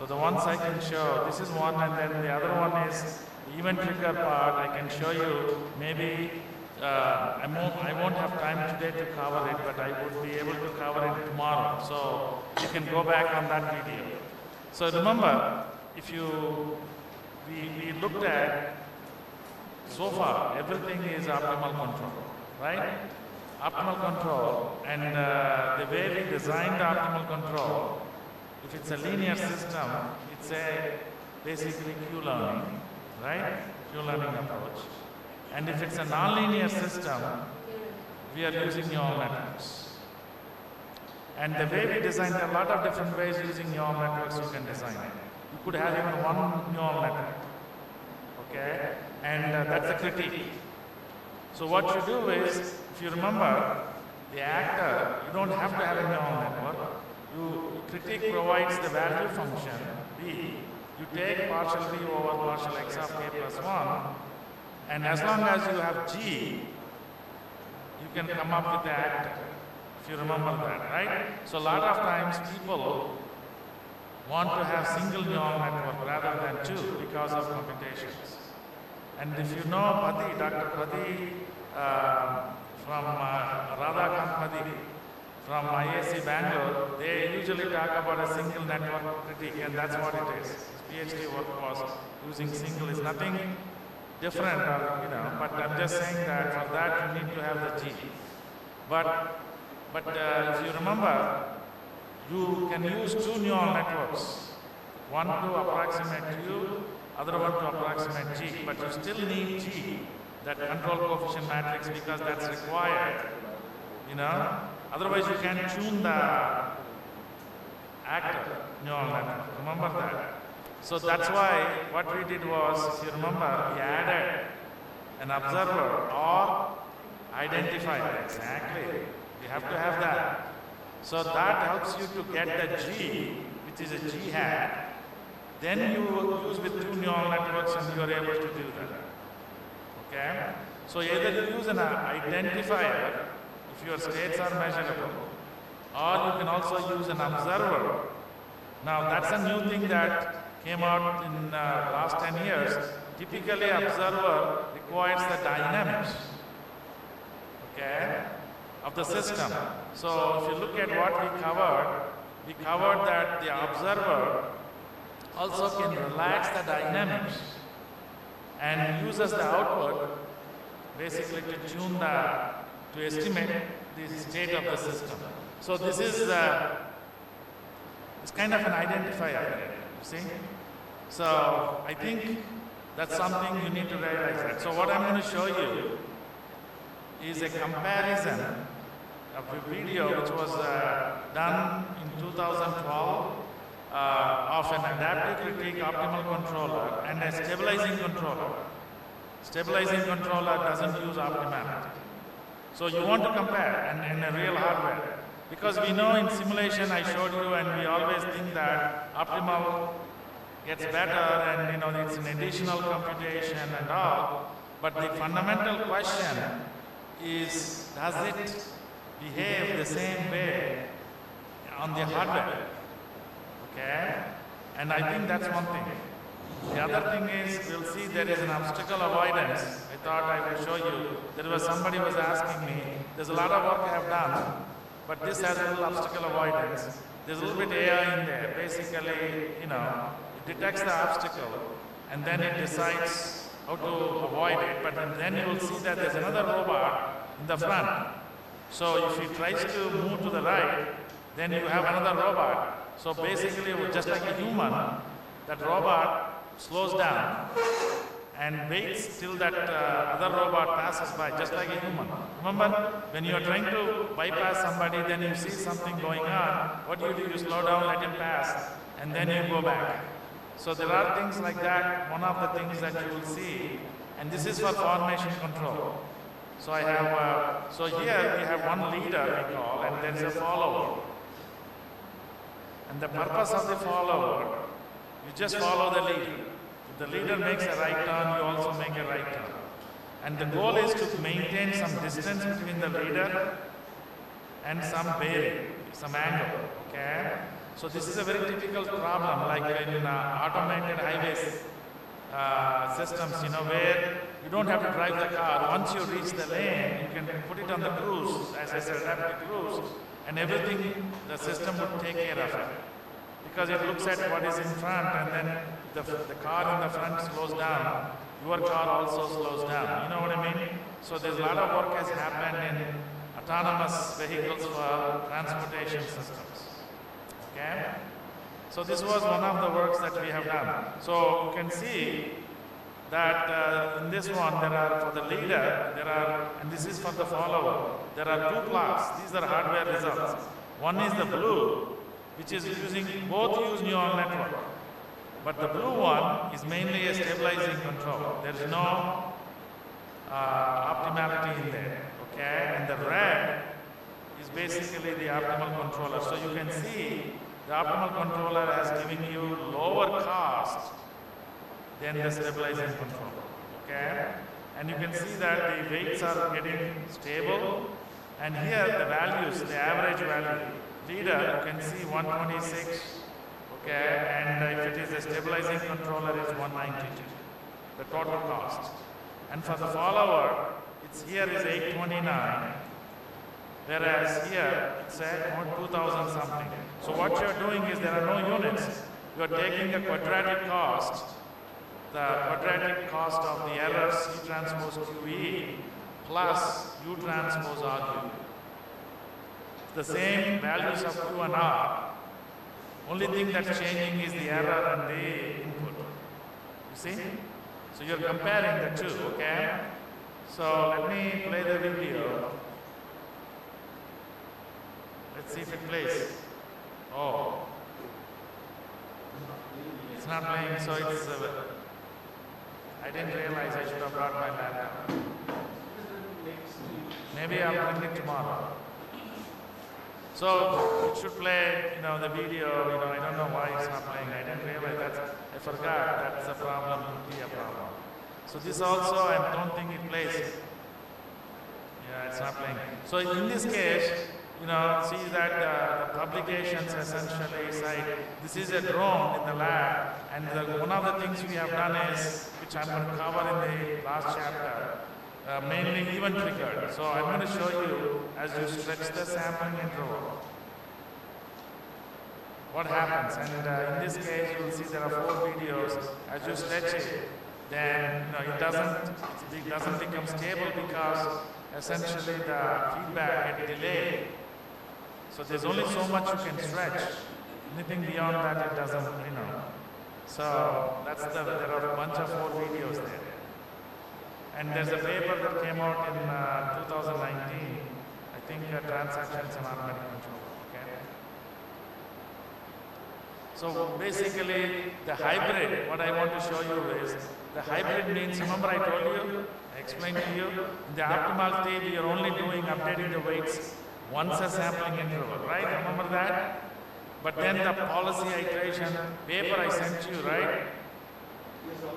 So the ones I can show, this is one, and then the other one is the event trigger part. I can show you. Maybe I won't have time today to cover it, but I would be able to cover it tomorrow. So you can go back on that video. So remember, if we looked at, so far, everything is optimal control, right? Optimal control, and the way we designed optimal control, if it's a linear system, it's a basically Q-learning, right? Q-learning approach. And if it's a nonlinear system, we are using neural networks. And the way we designed, there are a lot of different ways using neural networks you can design it. You could have even one neural network, okay? And that's a critique. So what you do is, if you remember, the actor, you don't have to have a neural network. Critique provides the value function, B. You take partial V over partial X of K plus 1, and as long as you have G, you can come up with the actor, if you remember that, right? So a lot of times people want to have single neural network rather than two because of computations. And if you know Pati, Dr. Pati from Radhakant Pati from IAC Bangalore, they usually talk about a single network critique, and that's what it is. His PhD work was using single, is nothing different, but I'm just saying that for that you need to have the G. But if you remember, you can use two neural networks, one to approximate Q, other one to approximate G, but you still need G, that control coefficient matrix, because that's required, Otherwise you can tune the actor neural network, remember that. So that's why what we did was, if you remember, we added an observer or identifier, exactly. We have to have that. So that helps you to get the G, which is a G hat. Then you use with two neural networks and you are able to do that. Okay? So either you use an identifier, if your states are measurable, or you can also use an observer. Now that's a new thing that came out in the last 10 years. Typically, observer requires the dynamics, okay, of the system. So if you look at what we covered that the observer also can relax the dynamics and uses the output basically to tune to estimate the state of the system. So this is it's kind of an identifier, you see. So I think that's something you need to realize that. So what I'm going to show you is a comparison of a video which was done in 2012 of an adaptive critique optimal controller and a stabilizing controller. Stabilizing controller doesn't use optimality. So you want to compare in a real hardware. Because we know in simulation I showed you, and we always think that optimal gets better and it's an additional computation and all. But the fundamental question is, does it behave the same way on the hardware? Okay? And I think that's one thing. The other thing is, we'll see there is an obstacle avoidance. I thought I would show you. There was somebody was asking me, there's a lot of work I have done, but this has a little obstacle avoidance. There's a little bit AI in there. Basically, it detects the obstacle and then it decides how to avoid it. But then you will see that there's another robot in the front. So if it tries to move to the right, then you have another robot. So basically, just like a human, that robot slows down and waits till that other robot passes by, just like a human. Remember, when you are trying to bypass somebody, then you see something going on, what do? You slow down, let him pass, and then you go back. So there are things like that. One of the things that you will see, and this is for formation control. So I have, so here we have one leader, we call, and there is a follower. And the purpose of the follower, you just follow the leader. If the leader makes a right turn, you also make a right turn. And the goal is to maintain some distance between the leader and some bearing. some angle, okay? So this is a very typical problem, like in automated highways systems, you know, where you don't have to drive the car. Once you reach the lane, you can put it on the cruise, as I said, rapid cruise, and everything, the system would take care of it. Because it looks at what is in front, and then the car in the front slows down, your car also slows down. You know what I mean? So there's a lot of work has happened in autonomous vehicles for transportation systems. Okay? So this was one of the works that we have done. So you can see that in this one there are, for the leader, there are, and this is for the follower, there are two plots. These are hardware results. One is the blue, which is using, both use neural network. But the blue one is mainly a stabilizing control. There is no optimality in there. Okay? And the red is basically the optimal controller. So you can see the optimal controller has given you lower cost than the stabilizing controller. Okay? And you can see that the weights are getting stable. And here the values, the average value. Leader, you can see 126. Okay? And if it is a stabilizing controller, it's 192. The total cost. And for the follower, it's here is 829. Whereas here, it's at 2,000 something. So what you're doing is there are no units. You're taking the quadratic cost of the error C transpose QE plus U transpose RU. The same values of Q and R. Only thing that's changing is the error and the input. You see? So you're comparing the two, okay? So let me play the video. Let's see if it plays. Oh. It's not playing, so it's... I didn't realize I should have brought my laptop. Maybe I'll bring it tomorrow. So it should play, you know, the video, you know, I don't know why it's not playing. I didn't realize that. I forgot that's a problem, would be a problem. So this also, I don't think it plays. Yeah, it's not playing. So in this case, you know, see that the publications essentially cite, this is a drone in the lab, and one of the things we have done is, which I'm going to cover in the last chapter, mainly event triggered. So I'm going to show you, as you stretch the sampling interval, what happens. And in this case, you will see there are 4 videos. As you stretch it, then it doesn't become stable because essentially the feedback gets delayed. So there's only so much you can stretch. Anything beyond that, it doesn't, So that's there are a bunch of 4 videos there. And there's a paper that came out in 2019, I think transactions and automatic control. Okay. So basically, the hybrid, what I want to show you is, the hybrid means, remember I told you, I explained to you, in the optimal state, we are only updating the weights once a sampling interval, right? Remember that? But then the policy iteration paper I sent you, right?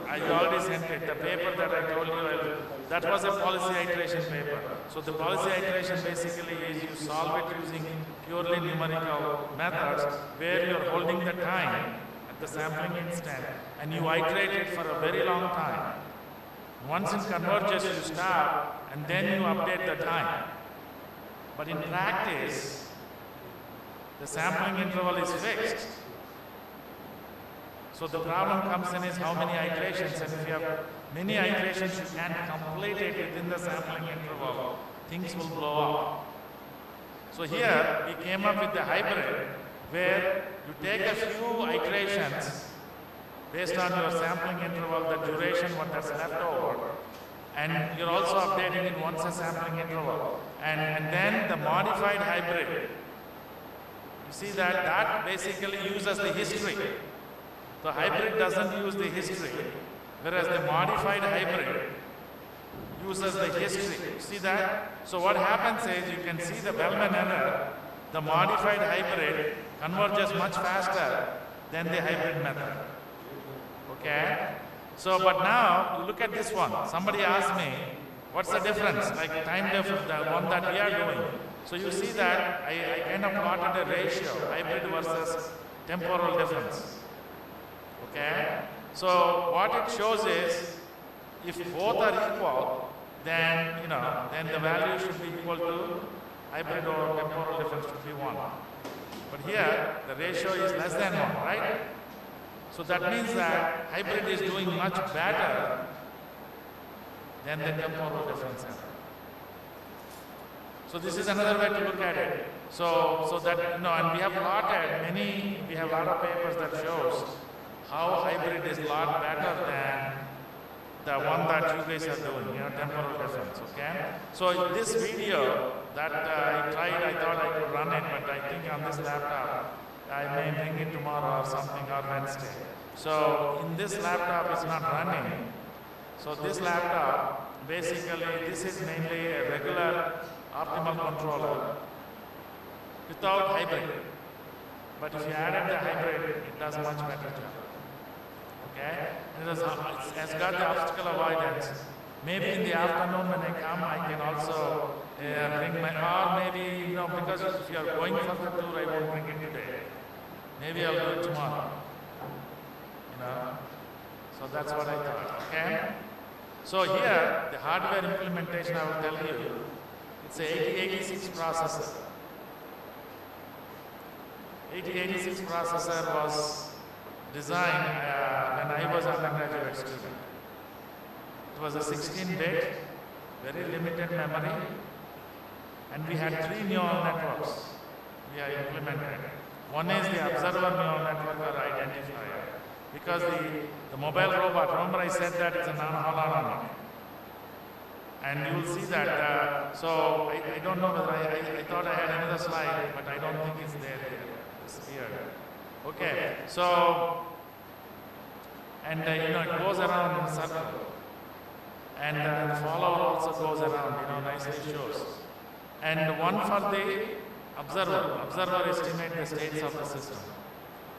I already sent it. The paper that I told you, that was a policy iteration paper. So the policy iteration basically is you solve it using purely numerical methods where you're holding the time at the sampling instant and you iterate it for a very long time. Once it converges, you stop and then you update the time. But in practice, the sampling interval is fixed. So the problem comes in is how many iterations, and if you have many iterations, you can't complete it within the sampling interval. Things will blow up. So here, we came up with the hybrid, where you take a few iterations based on your sampling interval, the duration, what that's left over, and you're also updating it once a sampling interval. And then the modified hybrid, you see that basically uses the history. The hybrid doesn't use the history, whereas the modified hybrid uses the history. See that? So what happens is, you can see the Bellman error, the modified hybrid converges much faster than the hybrid method. Okay? So, but now, you look at this one. Somebody asked me, what's the difference? Like time difference, the one that we are doing. So you see that I kind of plotted a ratio, hybrid versus temporal difference. Okay? So what it shows is, if both are equal, then then the value should be equal to hybrid or temporal difference should be 1. But here the ratio is less than 1, right? So that means that hybrid is doing much better than the temporal difference. So this is another way to look at it. So that and we have plotted we have a lot of papers that shows how hybrid is a lot better than the one that you guys are doing, temporal difference, okay? So this video that I thought I could run it, but I think on this laptop, I may bring it tomorrow or something, or Wednesday. So in this laptop, it's not running. So this laptop, basically, this is mainly a regular optimal controller without hybrid. But if you added the hybrid, it does much better job. Okay? It has got the obstacle avoidance. Maybe in the afternoon when I come, I can also bring my, or maybe, because if you are going for the tour, I won't bring it today. Maybe I'll do it tomorrow. So that's what I thought, okay? So here, the hardware implementation, I will tell you, it's a 8086 processor. 8086 processor was designed when I was an undergraduate student. It was a 16-bit, very limited memory, and we had 3 neural networks we are implemented. One is the observer neural network or identifier, because the mobile robot, remember I said that it's a non-hologramic. And you will see that, so I don't know whether I thought I had another slide, but I don't think it's there here. It's here. Okay, so, and it goes around in a circle. And the follower also goes around, nicely shows. And one for the observer. Observer estimates the states of the system.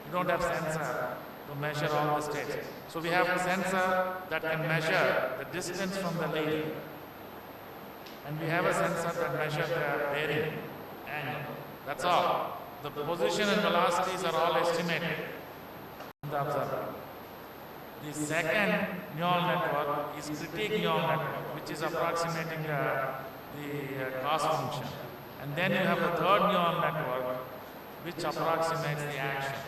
You don't have sensor to measure all the states. So we have a sensor that can measure the distance from the lead. And we have a sensor that measures the bearing angle. That's all. The position and velocities are all estimated from the observer. The second neural network is critique neural network, which is approximating the cost function. And then you have the third neural network, which approximates the action.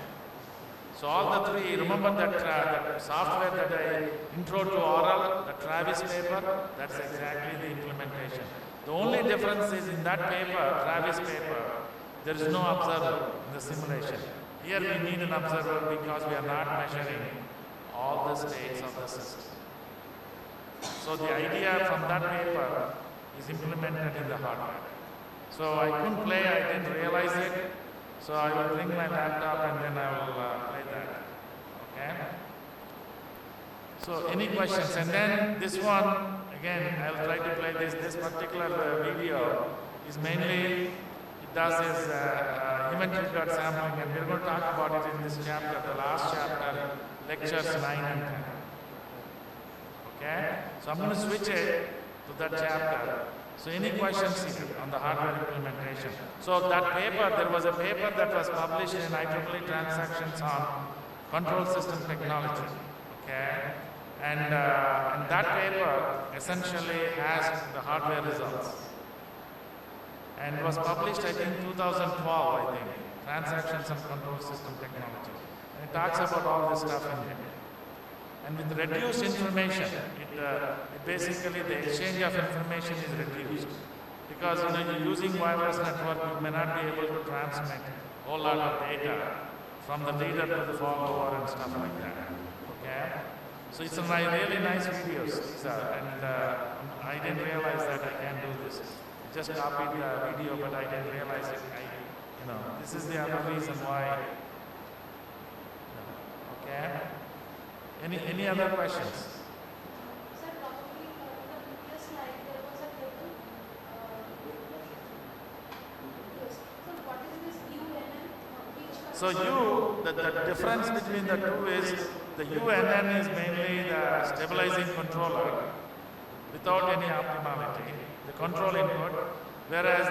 So all the three, remember that software that I intro to oral, the Travis paper, that's exactly the implementation. The only difference is in that paper, Travis paper, there is no observer in the simulation. Here we need an observer because we are not measuring all the states of the system. So the idea from that paper is implemented in the hardware. So I couldn't play, I didn't realize it. So I will bring my laptop and then I will play that. Okay? So any questions? And then this one, again, I'll try to play this. This particular video is mainly, it does is event triggered sampling, and we're going to talk about it in this chapter, the last chapter, lectures 9 and 10. Okay? So I'm going to switch it to that chapter. So any questions here on the hardware implementation? So that paper, there was a paper that was published in IEEE Transactions on Control System Technology. Okay? And that paper essentially has the hardware results. And it was published, I think, 2012, I think, Transactions on Control System Technology. And it talks about all this stuff in it. And with reduced information, it basically the exchange of information is reduced. Because you're using wireless network, you may not be able to transmit a whole lot of data from the leader to the follower and stuff like that. Okay? So it's a really nice videos, and I didn't realize that I can do this. I just copied the video, but I didn't realize it. This is the other reason why. Okay? Any other questions? Sir, probably in the previous slide there was a table. Yes. So what is this UNN? So the difference between the two is the UNN is mainly the stabilizing controller without any optimality, the control input, Whereas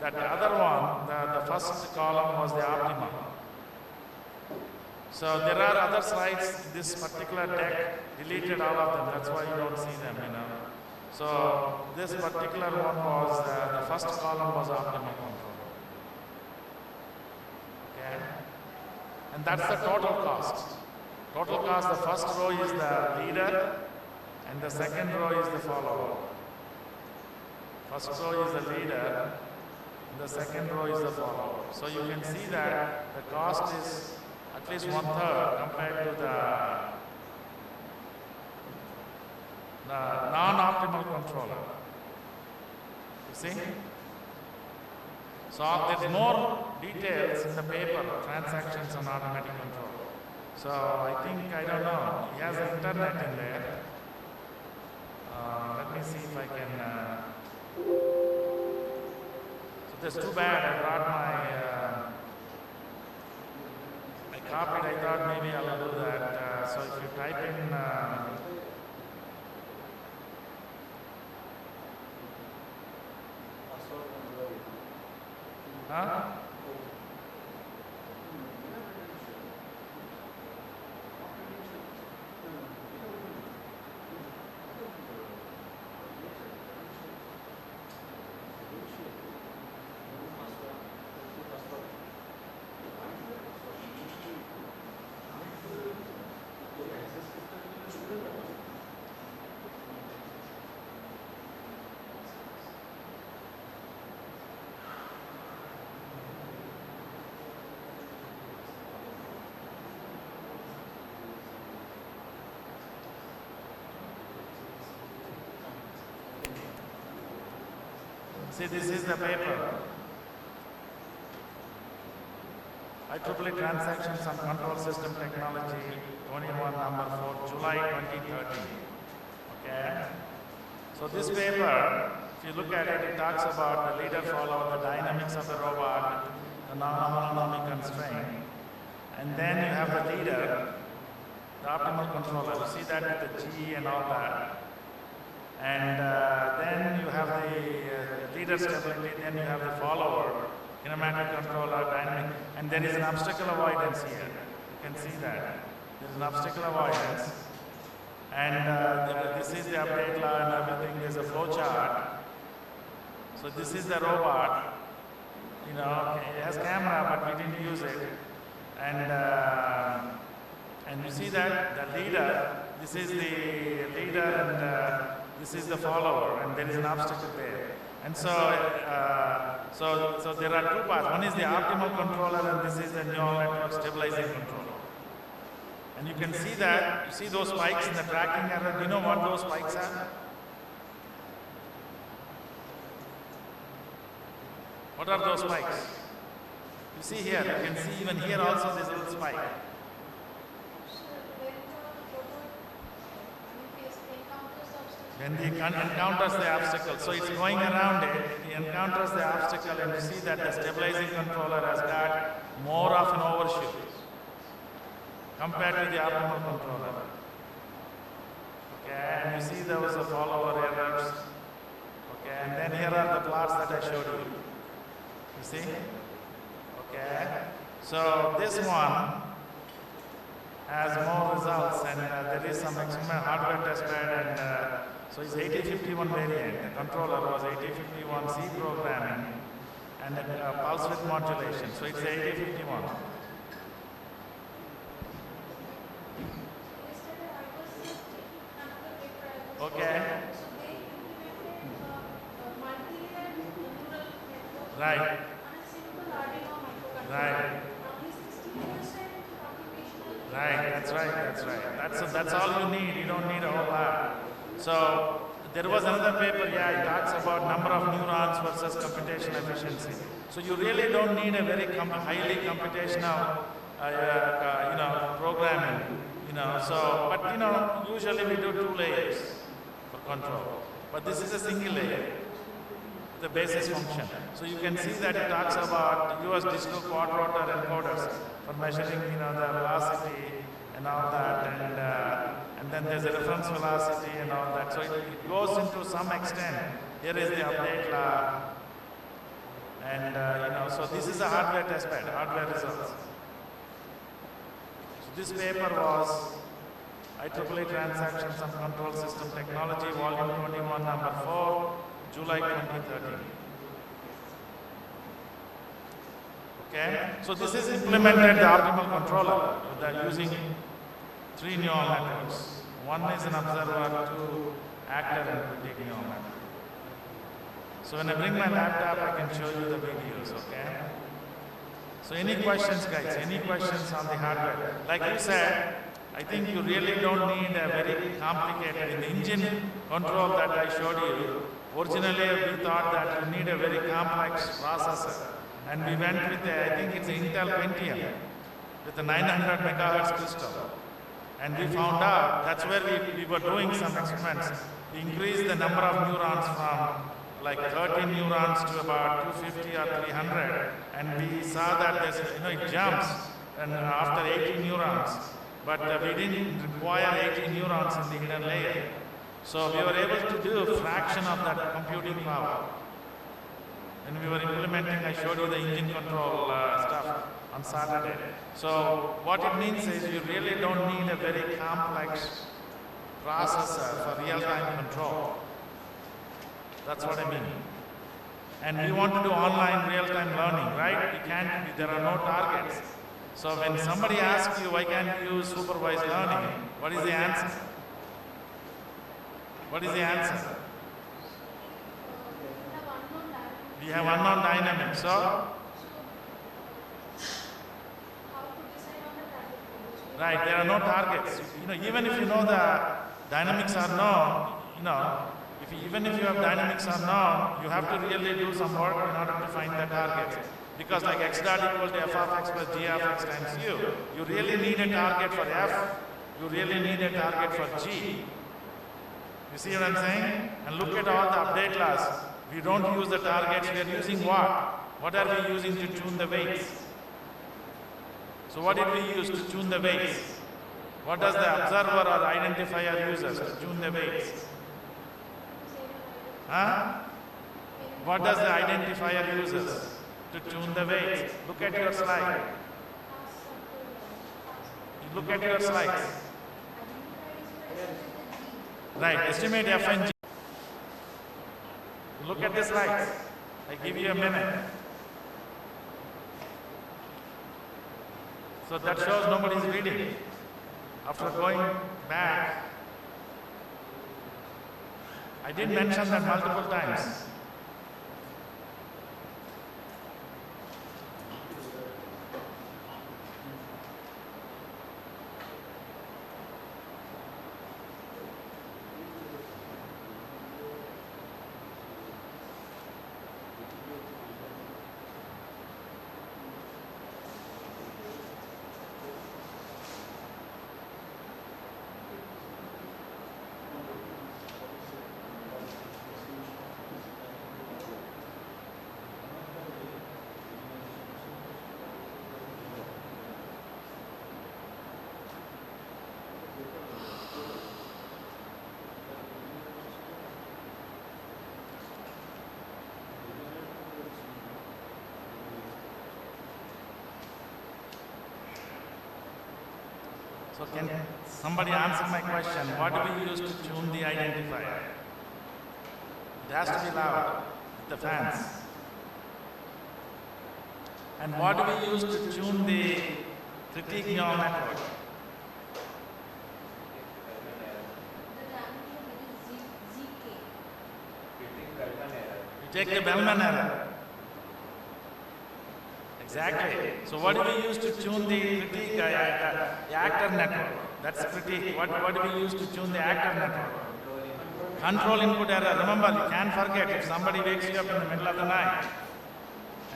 that other one, the first column was the optimum. So there are other slides, this particular deck deleted all of them, that's why you don't see them, you know. So this particular one was, the first column was optimal control. Okay? And that's the total cost. Total cost, the first row is the leader and the second row is the follower. First row is the leader and the second row is the follower. So you can see that the cost is at least 1/3 compared to the non-optimal controller. You see? So there's more details in the paper, transactions on automatic control. So I think, I don't know, he has the internet in there. Let me see if I can. So that's too bad. I brought I copied. I thought maybe I'll do that. So if you type in. Huh? See, this is the paper. IEEE Transactions on Control System Technology 21 number 4 July 2013. Okay. So this paper, if you look at it, it talks about the leader follower, the dynamics of the robot, the non-autonomic constraint, and then you have the leader, the optimal controller. You see that with the G and all that. And then you have the leader stability, then you have the follower, kinematic controller, dynamic, and there is an obstacle avoidance here. You can see that. There is an obstacle avoidance. And this is the update law and everything. There's a flow chart. So this is the robot. You know, it has camera, but we didn't use it. And you see that the leader, this is the leader and this is the follower, and there is an obstacle there. And so there are two parts. One is the optimal controller, and this is the neural network stabilizing controller. And you can see that, you see those spikes in the tracking error. Do you know what those spikes are? What are those spikes? You see here, you can see even here also there's a little spike. When it encounters the obstacle, so it's going around it, it encounters the obstacle, and you see that the stabilizing controller has got more of an overshoot compared to the optimal controller. Okay, and you see there was a follower errors. Okay, and then here are the plots that I showed you. You see? Okay, so this one has more results, and there is some experiment hardware test bed, and so it's 8051 variant. The controller was 8051C programming and pulse width modulation. So it's 8051. Okay. Right. Right. Right, that's right, that's right. That's all you need. You don't need a whole lot. So there was another paper, it talks about number of neurons versus computational efficiency. So you really don't need a very highly computational, programming. So but usually we do 2 layers for control. But this is a single layer, the basis function. So you can see that it talks about US digital quadrotor encoders for measuring, the velocity and all that, and then there's a reference velocity and all that. So it goes into some extent Here is the update law. And so this is a hardware test bed, hardware results. So this paper was IEEE Transactions and Control System Technology, Volume 21, Number 4, July 2013. Okay, so this is implemented the optimal controller using 3 neural networks. One is an observer, 2 actor, and critique neural network. So when I bring my laptop, I can show you the videos, okay? So any questions, guys? Any questions on the hardware? Like you said, I think you really don't need a very complicated, in the engine control that I showed you, originally we thought that you need a very complex processor. And we went with I think it's Intel Pentium with a 900 megahertz crystal. And we found out, that's where we were doing some experiments. We increased the number of neurons from like 13 neurons to about 250 or 300. And we saw that there's, it jumps and after 80 neurons. But we didn't require 80 neurons in the hidden layer. So we were able to do a fraction of that computing power. When we were implementing, I showed you the engine control stuff on Saturday. So what it means is you really don't need a very complex processor for real-time control. That's what I mean. And we want to do online real-time learning, right? We can't, there are no targets. So when somebody asks you, why can't you use supervised learning? What is the answer? What is the answer? We have unknown dynamics, so? Right, there are no targets. Even if you know the dynamics are known, even if you have dynamics are known, you have to really do some work in order to find the targets. Because like x dot equals to f of x plus g of x times u, you really need a target for f, you really need a target for g. You see what I'm saying? And look at all the update laws. We don't use the targets, we are using what? What are we using to tune the weights? So what did we use to tune the weights? What does the observer or identifier uses to tune the weights? Huh? What does the identifier uses to tune the weights? Look at your slide. Look at your slides. Right, estimate f and g. Look at the slides. I give you a minute. So that shows nobody's reading. After going back, I did mention that multiple times. So can somebody answer my question? What do we use to tune the identifier? It has to be loud with the fans. And what do we use to tune the critique neural network? You take the Bellman error. Exactly. So what do we use to tune the critique, the actor network? That's critique. What do we use to tune the actor network? Control input error. Remember, you can't forget if somebody wakes you up in the middle of the night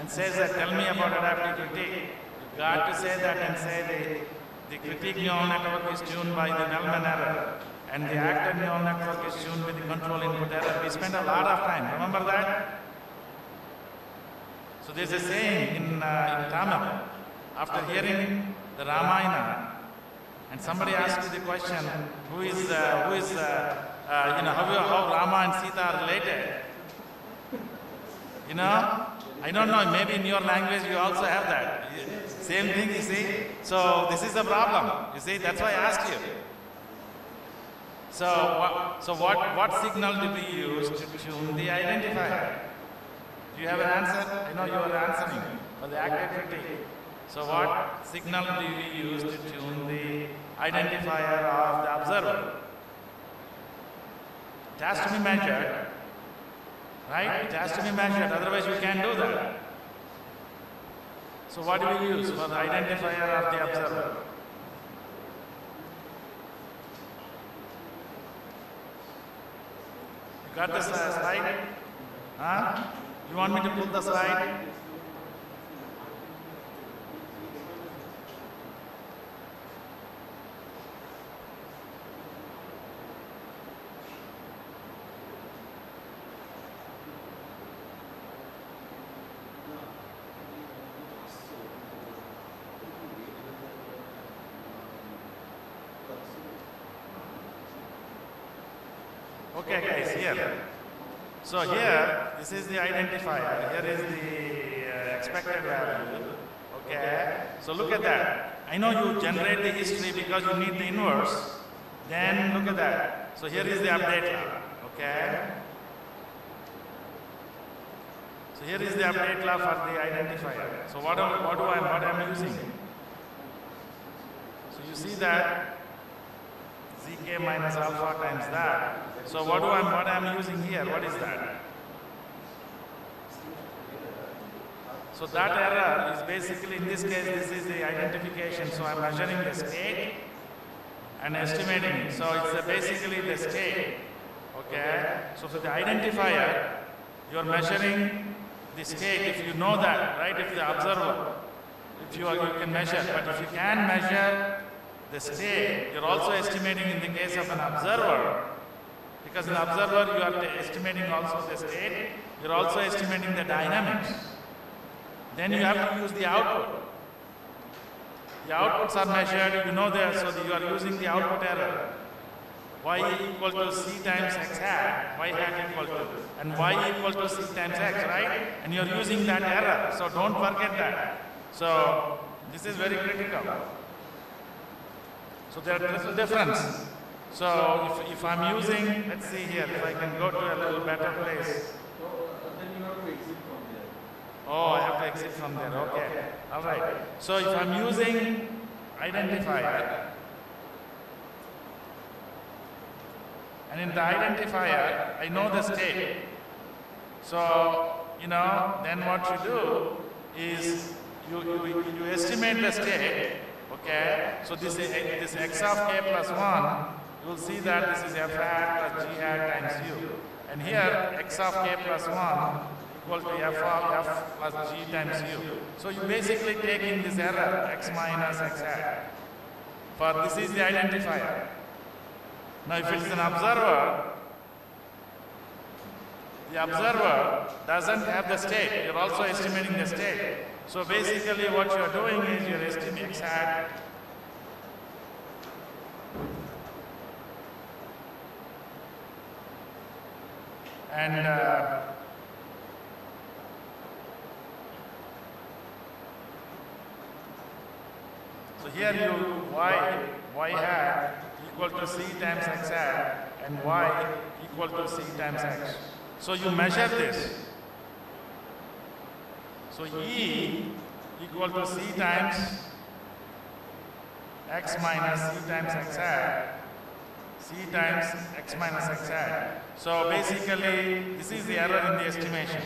and says that, tell me about adaptive critique. You got to say that and say the critique neural network is tuned by the Bellman error and the actor neural network is tuned with the control input error. We spend a lot of time. Remember that? So there's a saying in Tamil, after hearing the Ramayana, and somebody asks you the question, how Rama and Sita are related? You know, I don't know, maybe in your language you also have that. Same thing, you see. So this is the problem. You see, that's why I asked you. So what signal do we use to tune the identifier? Do you have an answer? I know you are answering for the active critique. So what signal do we use to tune the identifier of the observer? It has to be measured, right? It has to be measured, otherwise we can't do that. So what do we use for the identifier of the observer? You got the slide? Huh? You want me to pull the slide? Okay guys, here. So here, this is the identifier. Here is the expected value. Okay. So look at that. I know you generate the history because you need the inverse. Then look at that. So here is the update law. Okay. So here is the update law for the identifier. So what am I using? So you see that zk minus alpha times that. So what I'm using here? What is that? So that error is basically, in this case, this is the identification. So I'm measuring the state and estimating it. So it's basically the state. Okay. So for the identifier, you're measuring the state. If you know that, right? If the observer, you can measure. But if you can measure the state, you're also estimating in the case of an observer. Because in observer, you are estimating also the state, you're also estimating the dynamics. Then you have to use the output. The outputs are measured, you know that, so you are using the output error. Y equal to C times X hat, Y hat equal to, and Y equal to C times X, right? And you're using that error, so don't forget that. So this is very critical. So there are little difference. So if I'm using, let's see here, if I can go to a little better place. Then you have to exit from there. Oh, I have to exit from there, okay. All right. So if I'm using identifier, and in the identifier, I know the state. So, then what you do is you estimate the state, okay? So this x of k plus 1, you will see that this is f hat plus g hat times u. And here, x of k plus 1 equal to f of f plus g times u. So you basically take in this error, x minus x hat. For this is the identifier. Now if it is an observer, the observer doesn't have the state. You're also estimating the state. So basically what you're doing is you're estimating x hat and so here you y hat equal to c times x hat and y equal to c times x. So you measure this. So E equal to c times x minus c times x hat, c times x minus x hat. So basically this is the error in the estimation.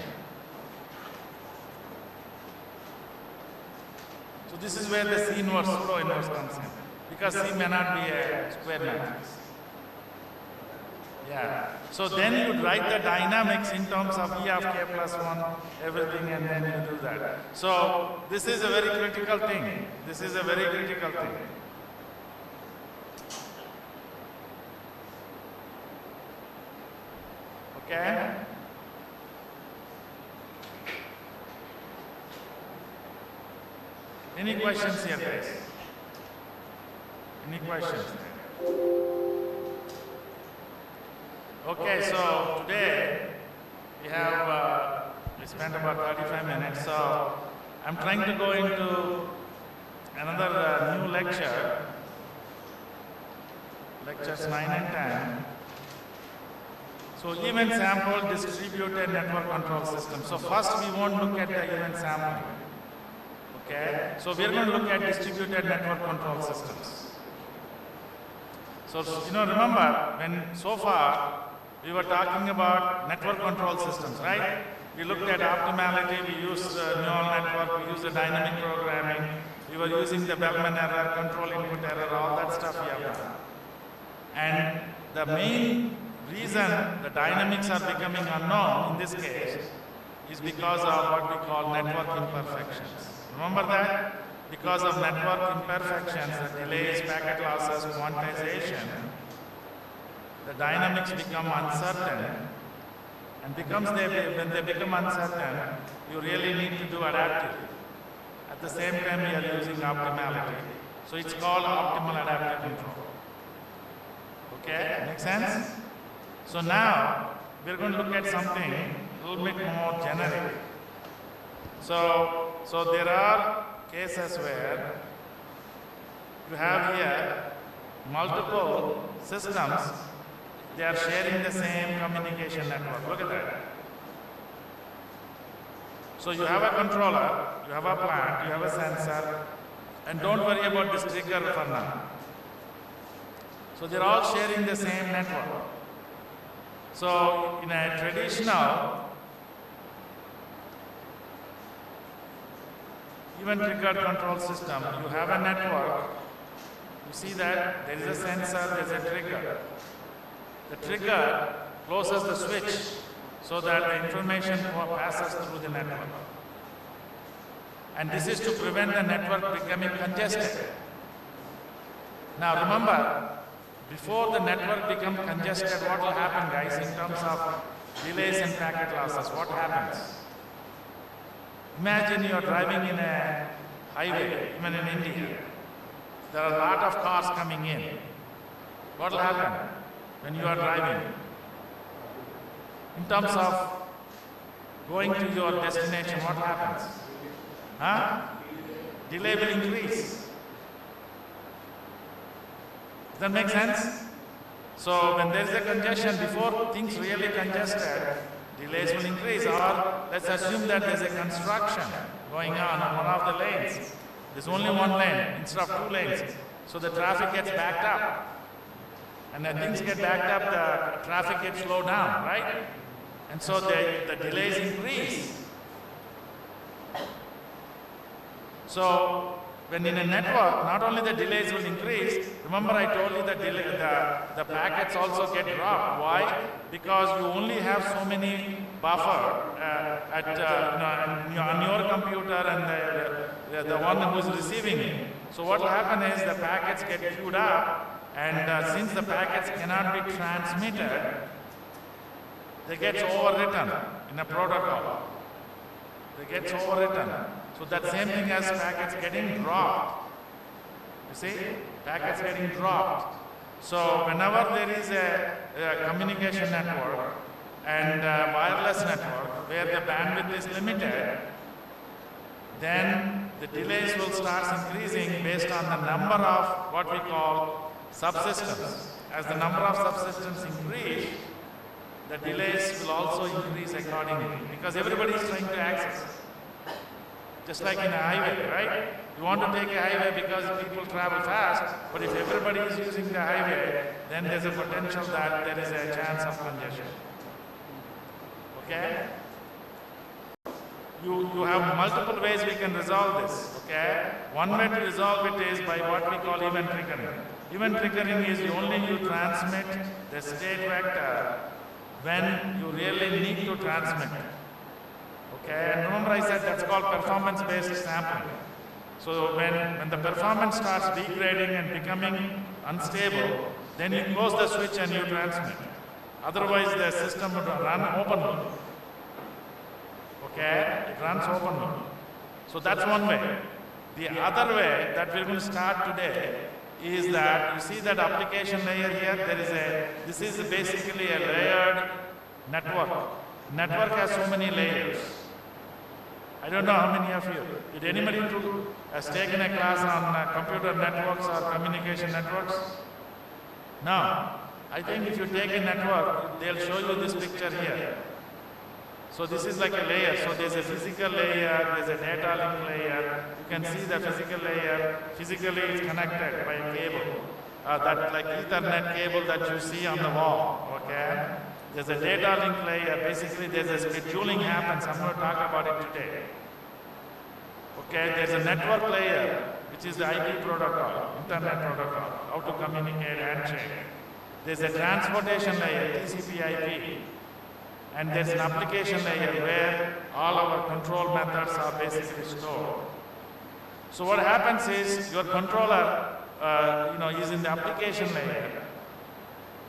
So this is where the C inverse, pseudo inverse comes in, because C may not be a square matrix. Yeah. So then you write the dynamics in terms of E of k plus 1, everything, and then you do that. So this is a very critical thing. This is a very critical thing. Okay? Any questions here, guys? Any questions? Okay, so today we have a We spent about 35 minutes, so I'm trying to go into another new lecture, lectures 9 and 10. So event sample distributed network control system. So first we won't look at the event sampling. Okay? So we're going to look at distributed network control systems. So remember when so far we were talking about network control systems, right? We looked at optimality, we used neural network, we used the dynamic programming, we were using the Bellman error, control input error, all that stuff we have done. And the main reason the dynamics are becoming unknown in this case is because of what we call network imperfections. Remember that? Because of network imperfections, the delays, packet losses, quantization, the dynamics become uncertain, and when they become uncertain, you really need to do adaptive. At the same time, we are using optimality. So it's called optimal adaptive control. Okay, make sense? So now we're going to look at something a little bit more generic. So there are cases where you have here multiple systems, they are sharing the same communication network. Look at that. So you have a controller, you have a plant, you have a sensor, and don't worry about this trigger for now. So they're all sharing the same network. So in a traditional event triggered control system, you have a network, you see that there is a sensor, there is a trigger. The trigger closes the switch so that the information passes through the network. And this is to prevent the network becoming congested. Now remember, before the network becomes congested, what will happen, guys, in terms of delays and packet losses? What happens? Imagine you are driving in a highway, even in India. There are a lot of cars coming in. What will happen when you are driving? In terms of going to your destination, what happens? Delay will increase. Does that make sense? So when there is a congestion, before things really congested, delays will increase. Or let's assume that there is a construction going on one of the lanes. There's only one lane instead of two lanes. So the traffic gets backed up. And when things get backed up, the traffic gets slowed down, right? And so the delays increase. So when in a network, not only the delays will increase, remember I told you that the packets also get dropped. Why? Because you only have so many buffer on your computer and the one who is receiving it. So what will happen is the packets get queued up, and since the packets cannot be transmitted, they get overwritten in a protocol. They get overwritten. So that same thing as packets getting dropped. You see? Packets getting dropped. So whenever there is a communication network and a wireless network where the bandwidth is limited, then the delays will start increasing based on the number of what we call subsystems. As the number of subsystems increase, the delays will also increase accordingly because everybody is trying to access. Just like in a highway, right? You want to take a highway because people travel fast, but if everybody is using the highway, then there's a potential that there is a chance of congestion. Okay? You have multiple ways we can resolve this, okay? One way to resolve it is by what we call event triggering. Event triggering is only you transmit the state vector when you really need to transmit it. Okay, and remember I said that's called performance-based sampling. So when the performance starts degrading and becoming unstable, then you close the switch and you transmit. Otherwise the system would run open loop. Okay, it runs open loop. So that's one way. The other way that we're going to start today is that you see that application layer here, this is basically a layered network. Network has so many layers. I don't know how many of you. Did anybody has taken a class on computer networks or communication networks? No. I think if you take a network, they'll show you this picture here. So this is like a layer. So there's a physical layer, there's a data link layer. You can see the physical layer. Physically it's connected by a cable. That like Ethernet cable that you see on the wall. Okay? There's a data link layer. Basically there's a scheduling happens. I'm going to talk about it today. Okay? There's a network layer, which is the IP protocol, Internet protocol, how to communicate and change. There's a transportation layer, TCP/IP. And there's an application layer where all our control methods are basically stored. So what happens is your controller is in the application layer,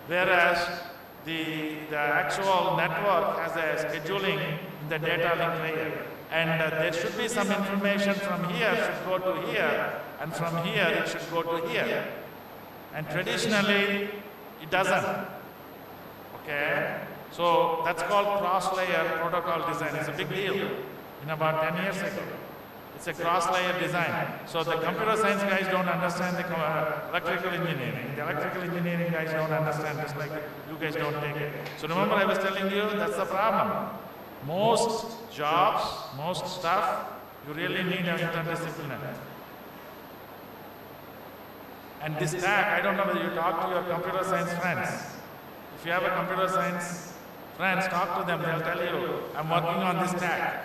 whereas the actual network has a scheduling in the data link layer. And there should be some information from here should go to here, and from here it should go to here. And traditionally, it doesn't. Okay? So that's called cross-layer protocol design. It's a big deal. In about 10 years ago, it's a cross-layer design. So the computer science guys don't understand the electrical engineering. The electrical engineering guys don't understand, just like you guys don't take it. So remember I was telling you, that's the problem. Most jobs, most stuff, you really need an interdisciplinary. And this stack, I don't know whether you talk to your computer science friends. If you have a computer science friends, talk to them, they'll tell you, I'm working on this stack.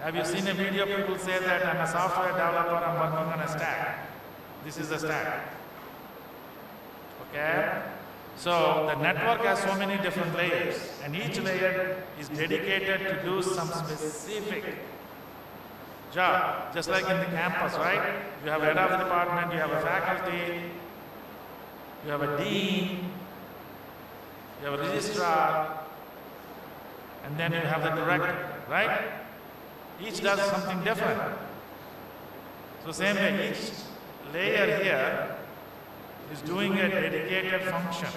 Have you seen a video people say that I'm a software developer, I'm working on a stack. This is the stack. Okay? So the network has so many different layers, and each layer is dedicated to do some specific job, just like in the campus, right? You have a head of the department, you have a faculty, you have a dean, you have a registrar, and then you have the director, right? Each does something different. So same way, each layer here is doing a dedicated function.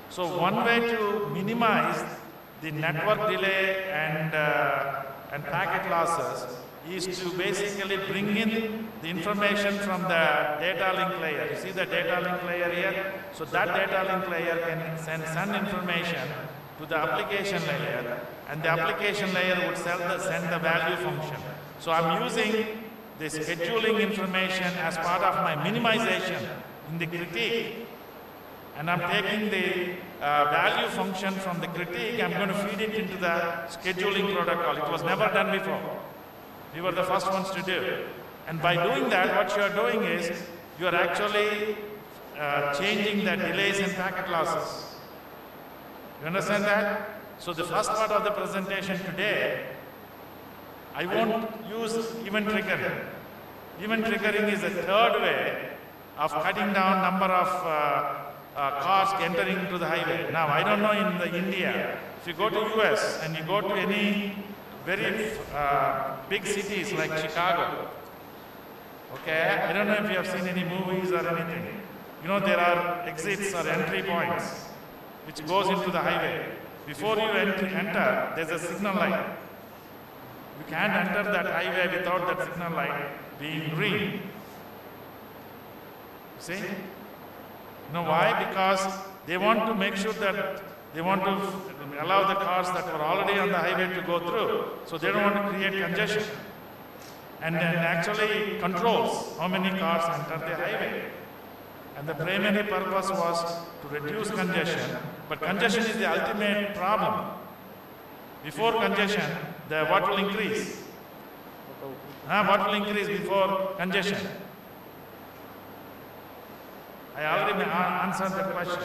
So one way to minimize the network delay and packet losses is to basically bring in the information from the data link layer. You see the data link layer here? So that data link layer can send information to the application layer, and the application layer would send the value function. So I'm using the scheduling information as part of my minimization in the critique, and I'm taking the value function from the critique, I'm going to feed it into the scheduling protocol. It was never done before. We were the first ones to do. And by doing that, what you're doing is, you're actually changing the delays and packet losses. You understand that? So the first part of the presentation today, I won't use event triggering. Event triggering is a third way of cutting down number of cars entering into the highway. Now, I don't know in India, if you go to US and you go to any very big cities like Chicago, okay, I don't know if you have seen any movies or anything. You know, there are exits or entry points which goes into the highway. Before you enter, there's a signal light. You can't enter that highway without that signal light being green. You see? You know why? Because they want to make sure that they want to allow the cars that were already on the highway to go through. So they don't want to create congestion. And then actually controls how many cars enter the highway. And the primary purpose was to reduce congestion. But congestion is the ultimate problem. Before congestion, what will increase? What will increase before congestion? I already answered that question.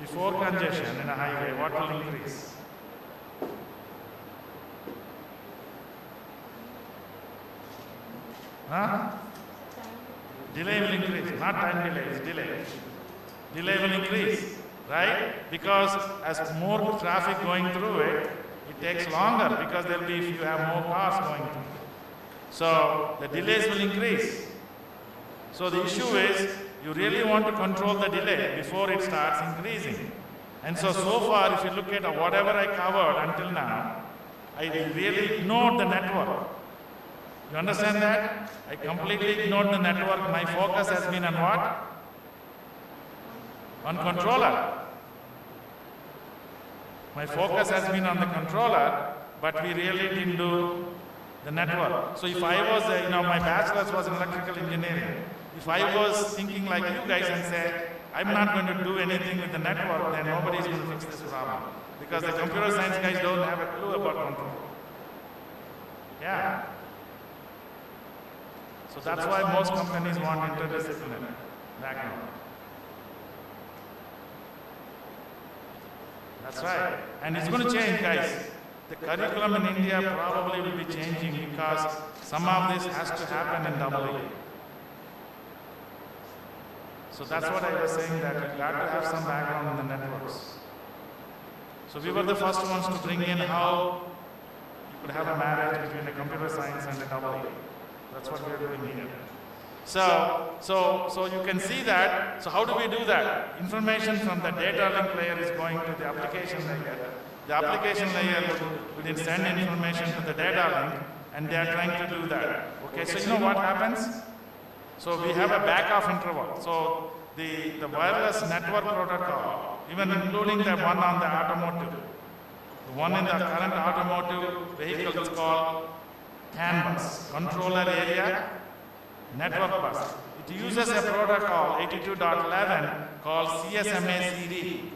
Before congestion in a highway, what will increase? Delay will increase, not time delay, it's delay. Delay will increase, right? Because as more traffic going through it, it takes longer because there will be, if you have more cars going through. So the delays will increase. So the issue is, you really want to control the delay before it starts increasing. And so far, if you look at whatever I covered until now, I really ignored the network. You understand that? I completely ignored the network. My focus has been on what? On controller. My focus has been on the controller, but we really didn't do the network. So if I was, my bachelor's was in electrical engineering. If I was thinking like you guys and say, I'm not going to do anything with the network, then nobody's going to fix this problem. Because the computer science guys don't have a clue about control. Yeah. So that's why most companies want interdisciplinary background. That's right. And it's going to change, guys. The curriculum in India probably will be changing because some of this has to happen in AA. So that's what I was saying, that you got to have some background in the networks. So we were the first ones to bring in how you could have a marriage between a computer science and a AA. That's what we're doing here. So you can see that. So how do we do that? Information from the data link layer is going to the application layer. The application layer will send information to the data link, and they are trying to do that. Okay, so you know what happens? So we have a back-off interval. So the wireless network protocol, even including the one on the automotive, the one in the current automotive vehicle is called CAN bus, controller area network bus. It uses a protocol 82.11 called CSMA-CD.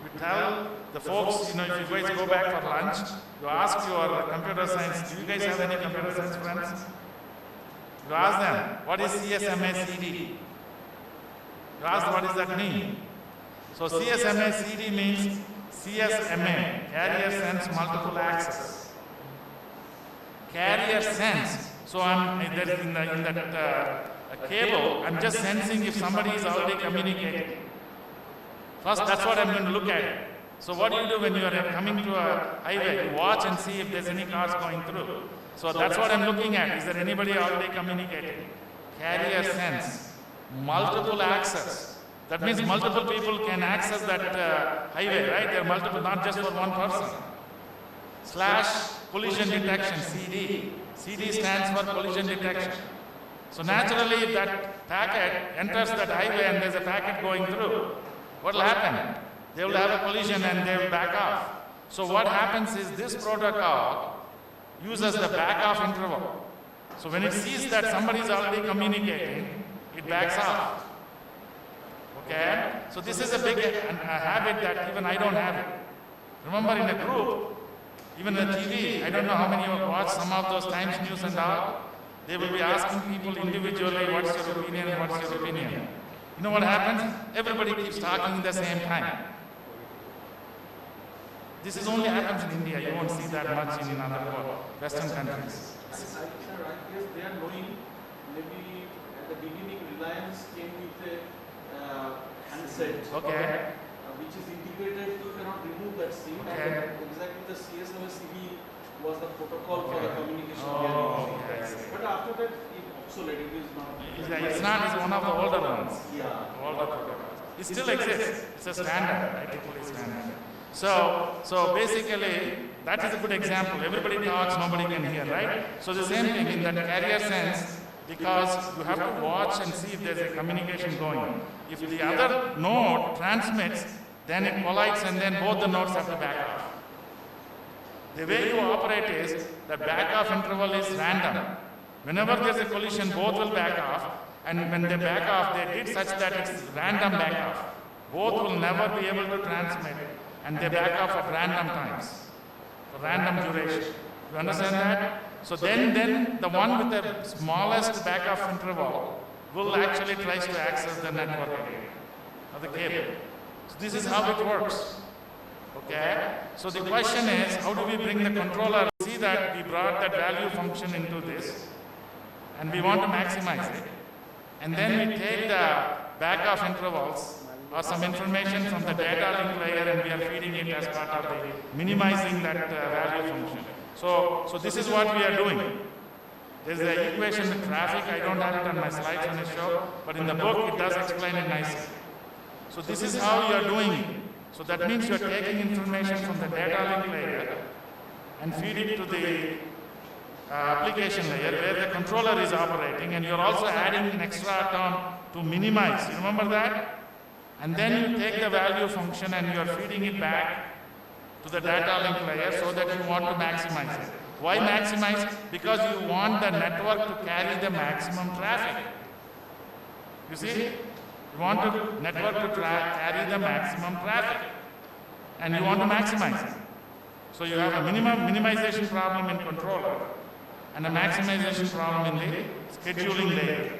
You tell the folks, if you guys go back for lunch, you ask your computer science, do you guys have any computer science friends? You ask them, what is CSMA-CD? You ask, what does that mean? So CSMA-CD means CSMA, carrier sense multiple access. Carrier sense. So I'm in that cable, I'm just sensing if somebody is already communicating. First, that's what I'm going to look at. So what do you do when you are coming to a highway? You watch and see if there's any cars going through. So that's what I'm looking at. Is there anybody already communicating? Carrier sense. Multiple access. That means multiple people can access that highway, right? There are multiple, not just for one person. / collision detection, CD. CD stands for collision detection. So naturally, if that packet enters that highway and there's a packet going through, what will happen? They will have a collision and they will back off. So what happens is this protocol uses the back off interval. So when it sees that somebody is already communicating, it backs off. Okay? So this is a big habit that even I don't have it. Remember, in a group, even the TV, I don't know how many of you watch some of those Times News and all, they will be asking people individually, what's your opinion, what's your opinion? You know what happens? Everybody keeps talking at the same time. This is only happens in India. You won't see that much in other Western countries. Sir, I guess they are knowing, maybe at the beginning Reliance came with a handset. Okay. Which is integrated, you cannot remove that SIM. Okay. And exactly the CSMA-CD was the protocol for the communication. Okay. But after that, it obsolete. It is not. It's not. It's one of the older ones. Yeah. Older protocols. It still exists. It's a standard, IEEE standard. So basically, that is a good example. Everybody talks, nobody can hear, right? So the same thing in that carrier sense, because you have to watch and see if there's a communication going. If the other node transmits, then it collides and then both the nodes have to back off. The way you operate is the back off interval is random. Whenever there's a collision, both will back off, and when they back off, they did such that it's random back off. Both will never be able to transmit, and they back off at random times, for random duration. You understand that? So then the one with the smallest back off interval will actually try to access the network again, or the cable. So this is how it works. Okay? So the question is, how do we bring the controller? See that we brought that value function into this, and we want to maximize it. And then we take the back off intervals or some information from the data link layer, and we are feeding it as part of the minimizing that value function. So this is what we are doing. There's the equation with traffic. I don't have it on my slides on the show, but in the book it does explain it nicely. So this is how you are doing it. So that means you are taking information from the data link layer, and feed it to the application layer where the controller is operating, and you're also adding an extra term to minimize. You remember that? And then you take the value function and you're feeding it back to the data link layer so that you want to maximize it. Why maximize? Because you want the network to carry the maximum traffic. You see? You want the network to carry the maximum traffic. And you want to maximize it. So you have a minimization problem in controller and a maximization problem in the scheduling layer.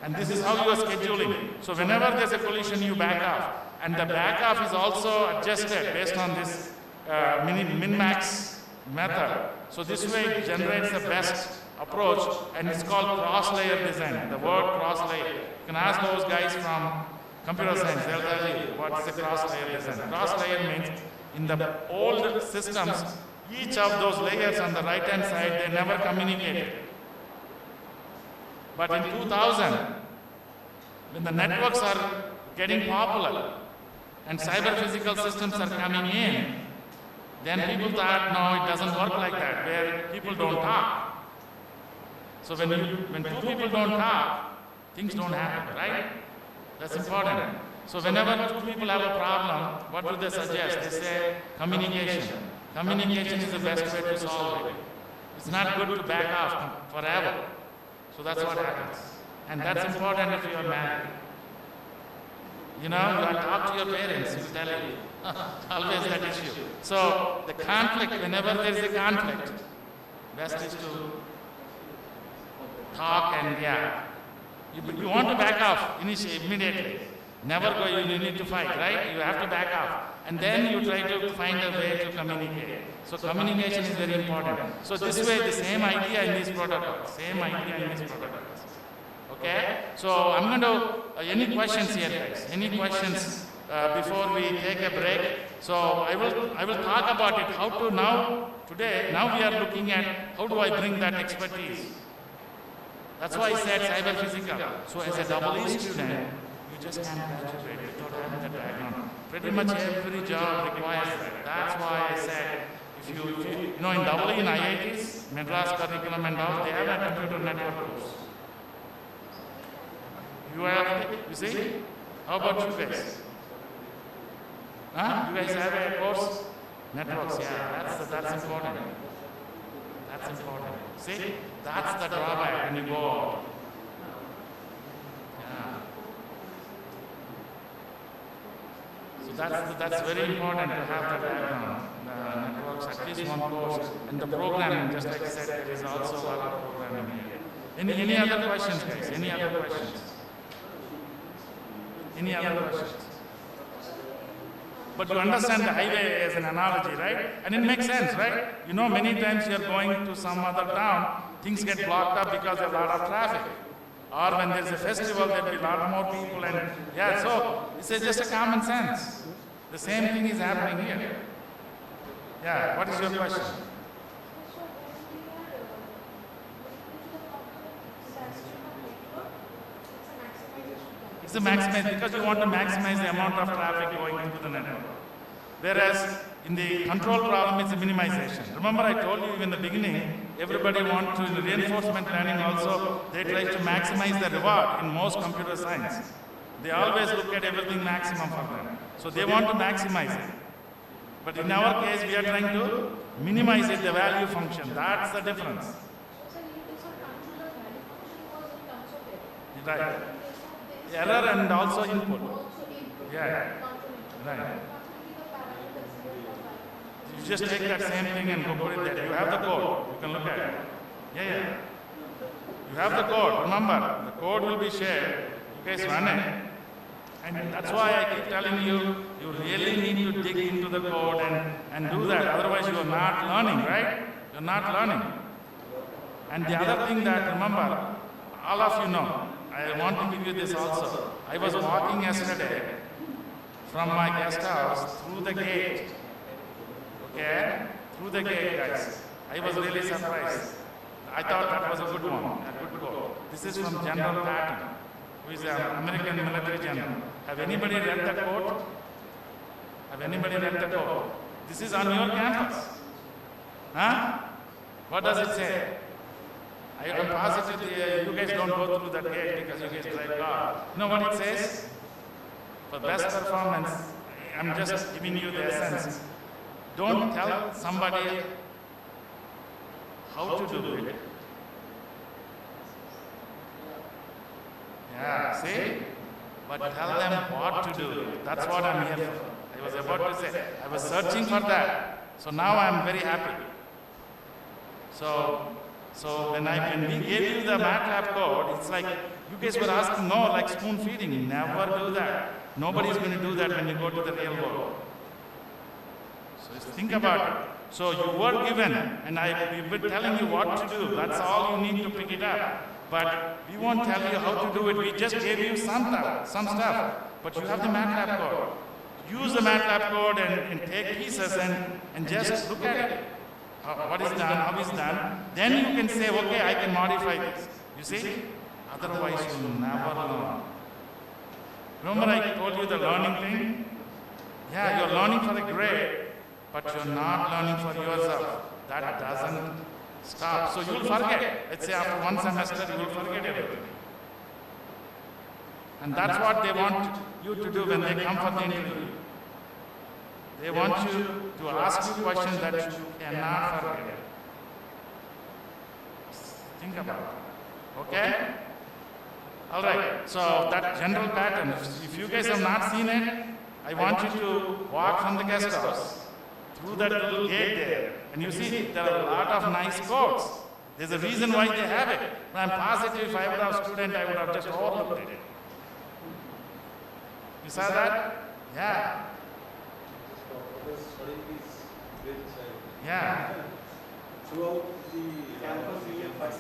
And this is how you are scheduling. So whenever there's a collision, you back off. And the back off is also adjusted based on this min-max method. So this way it generates the best approach, and it's called cross-layer design. The word cross-layer. You can ask those guys from computer science, they'll tell you what is a cross-layer design. Cross-layer means in the old systems, each of those layers on the right-hand side, they never communicated. But in 2000, when the networks are getting popular and cyber-physical systems are coming in, then people thought, no, it doesn't work like that, where people don't talk. So when two people don't talk, things don't happen, right? That's important. So whenever two people have a problem, what do they suggest? They say communication. Communication is the best way to solve it. It's not good to back off forever. So that's what happens. And that's important if you are married. You know, you talk to your parents, you tell you. Always that issue. So the conflict, whenever there is a conflict, best is to talk and you want to back off immediately. Never go, you need to fight, right? You have to back off. And then you try to find a way to communicate. So communication is very important. So this way, the same idea in these protocols. Same idea in these protocols. Okay? So I'm going to, any questions here, guys? Any questions before we take a break? So I will talk about it, how to now we are looking at how do I bring that expertise. That's why I said cyber physical. So as a double-E student, you just can't graduate without having that background. Pretty much every job requires that. That's why I said, if you know, in double-E in IITs, Madras curriculum and all, they have a computer network course. You see? How about you guys? Huh? You guys have a course? Networks, yeah, that's important. That's important. See? That's the drawback when you go out. Yeah. So that's very important to have that background. The networks, at least one course. And the programming, just like I said, there is also a lot of programming here. Any other questions, guys? Any other questions? Any other questions? But you understand the highway as an analogy, right? And it makes sense, right? You know, many times you're going to some other town, things get blocked up because of a lot of traffic. Or when there's a festival, there'll be a lot more people, and so it's just a common sense. The same thing is happening here. Yeah, what is your question? It's a maximize because you want to maximize the amount of traffic going into the network. Whereas in the control problem, it's a minimization. Remember I told you in the beginning, everybody wants to, in the reinforcement learning also, they try to maximize the reward in most computer science. They always look at everything maximum for them. So they want to maximize it. But in our case, we are trying to minimize it, the value function. That's the difference. Right. Error and also input. Yeah. Right. You just take that same thing and go put it there. You have the code. You can look at it. Yeah. You have the code. Remember, the code will be shared. You guys run it. And that's why I keep telling you, you really need to dig into the code and do that. Otherwise, you are not learning, right? You're not learning. And the other thing that, remember, all of you know, I want to give you this also. I was walking yesterday from my guest house through the gate. Okay? Through the gate, guys. I was really surprised. I thought that was a good one, a good quote. This is from General Patton, who is an American military general. Have anybody read that quote? Have anybody read the quote? This is on your campus. Huh? What does it say? I'm positive you guys don't go through that gate because you guys like God. You know what it says? For best performance, I'm just giving you the essence. Don't tell somebody how to do it. Yeah, see? But tell them what to do. That's what I'm here for. I was about to say, I was searching for that. So now I'm very happy. So when we gave you the MATLAB code, it's like you guys were asking, no, like spoon feeding. Never do that. Nobody's going to do that when you go to the real world. So just think about it. So you were given, and we've been telling you what to do. That's all you need to pick it up. But we won't tell you how to do it. We just gave you some stuff. But you have the MATLAB code. Use the MATLAB code and take pieces and just look at it. What is done, how is done. Then you can say, okay, I can modify this. You see? Otherwise, you will never learn. Remember I told you the learning thing? Yeah, you're learning for a grade, but you're not learning for yourself. That doesn't stop. So you'll forget. Let's say after one semester, you will forget everything. And that's what they want you to do when they come for the interview. They want you to ask you questions that you cannot forget. Think about it. Okay? Alright, so that general pattern, if you guys have not seen it, I want you to walk from the guest house through that little gate there. And you see, there are a lot of nice codes. There's a reason why they have it. But I'm positive if I would have a student, I would have just overlooked it. You saw that? Yeah. Yeah. Throughout the campus, we can find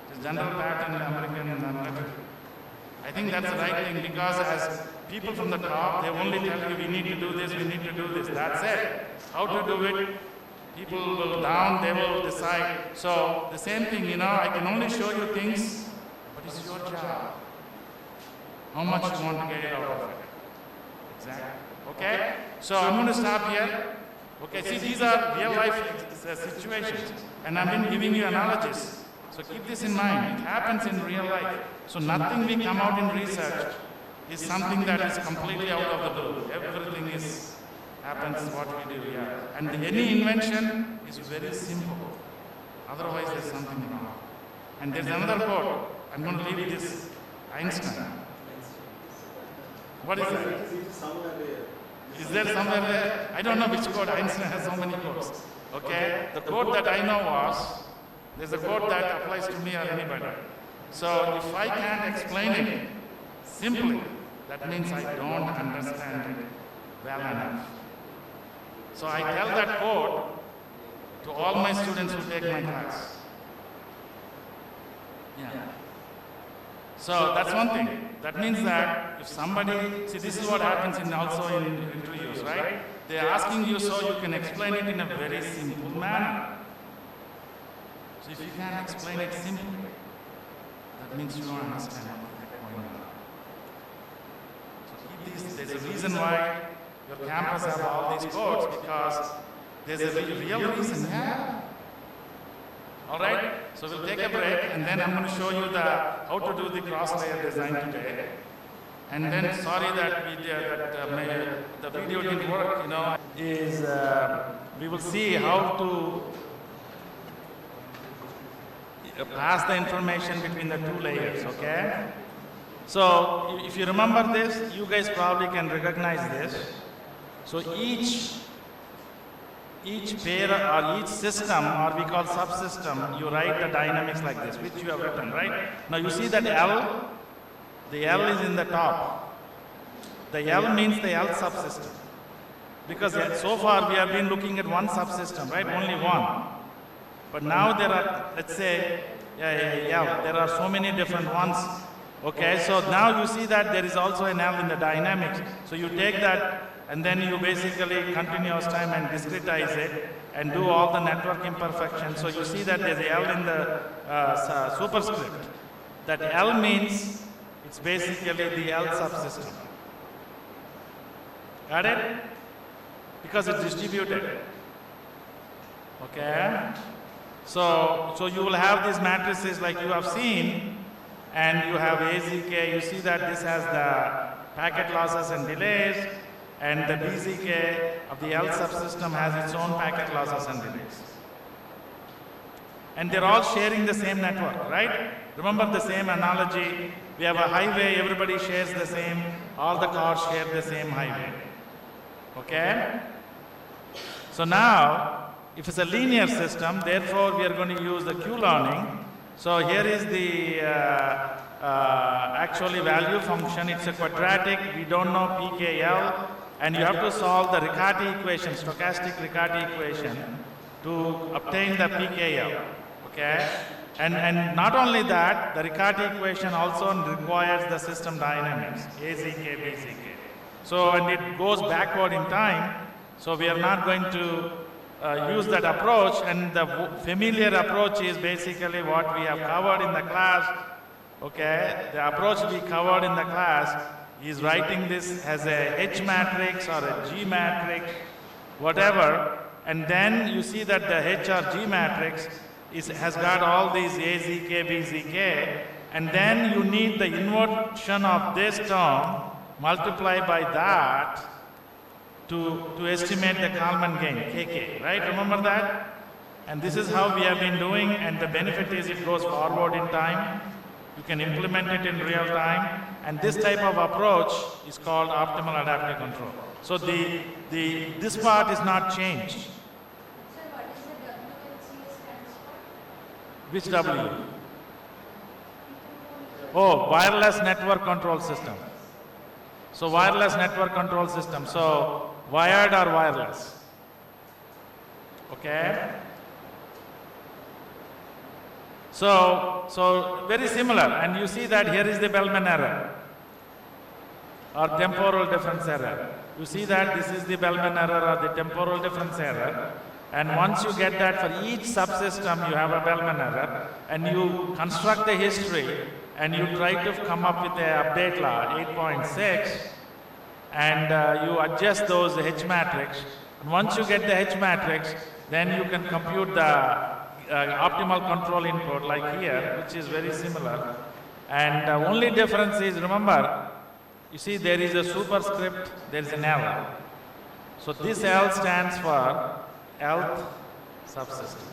the general pattern in American literature. I think that's the right thing because as people from the top, they only tell you we need to do this, we need to do this. That's it. How to do it, people will down, they will decide. So the same thing, I can only show you things, but it's your job. How much you want to get out of it. Exactly. Okay? So I'm going to stop here. Okay, see, these are real life situations, and I've been giving you analogies. So keep this in mind. It happens in real life. So nothing we come out in research is something that is completely out of the blue. Everything happens what we do here. And any invention is very simple. Otherwise, there's something wrong. And there's another quote. I'm going to leave this. Einstein. What is that? Is there somewhere there? I don't know which quote. Einstein has so many quotes. Okay? The quote that I know was, there's a quote that applies to me or anybody. So if I can't explain it simply, that means I don't understand it well enough. So I tell that quote to all my students who take my class. Yeah. So that's one thing. That means that if somebody, see, this is what happens also in interviews, right? They're asking you so you can explain it in a very simple manner. So if you can't explain it simply, that means you don't understand what's going on. So keep these, there's a reason why your campus have all these codes, because there's a real reason, yeah. Alright, so we'll take a break and then I'm going to show you how to do the cross-layer design today. And then, sorry that the video didn't work, we will see how to pass the information between the two layers, okay? So, if you remember this, you guys probably can recognize this. So each pair or each system, or we call subsystem, you write the dynamics like this, which you have written, right? Now you see that L, the L is in the top. The L means the L subsystem. Because so far we have been looking at one subsystem, right? Only one. But now there are, let's say, there are so many different ones. Okay, so now you see that there is also an L in the dynamics. So you take that and then you basically continuous time and discretize it and do all the network imperfections. So you see that there's a L in the superscript. That L means it's basically the L subsystem. Got it? Because it's distributed. Okay? So you will have these matrices like you have seen, and you have AZK. You see that this has the packet losses and delays, and the BZK of the L subsystem has its own packet losses and delays. And they're all sharing the same network, right? Remember the same analogy. We have a highway, everybody shares the same, all the cars share the same highway. Okay? So now, if it's a linear system, therefore we are going to use the Q-learning. So here is the actually value function. It's a quadratic, we don't know pKl, and you have to solve the Riccati equation, stochastic Riccati equation, to obtain the pKl. Okay? And not only that, the Riccati equation also requires the system dynamics, AZK, BZK. So, and it goes backward in time, so we are not going to use that approach, and the familiar approach is basically what we have covered in the class. Okay? The approach we covered in the class is writing this as a H matrix or a G matrix, whatever, and then you see that the H or G matrix has got all these AZK, BZK, and then you need the inversion of this term multiplied by that to estimate the Kalman gain, Kk, right? Remember that? And this is how we have been doing, and the benefit is it goes forward in time. You can implement it in real time, and this type of approach is called optimal adaptive control. So this part is not changed. Sir, what is the WLCS stands for? Which W? Oh, wireless network control system. So wireless network control system. So wired or wireless? Okay. So very similar, and you see that here is the Bellman error or temporal difference error. You see that this is the Bellman error or the temporal difference error, and once you get that for each subsystem you have a Bellman error, and you construct the history and you try to come up with a update law 8.6, and you adjust those H matrix, and once you get the H matrix, then you can compute the optimal control input like here, which is very similar. And the only difference is, remember, you see there is a superscript, there is an L. So this L stands for Lth subsystem.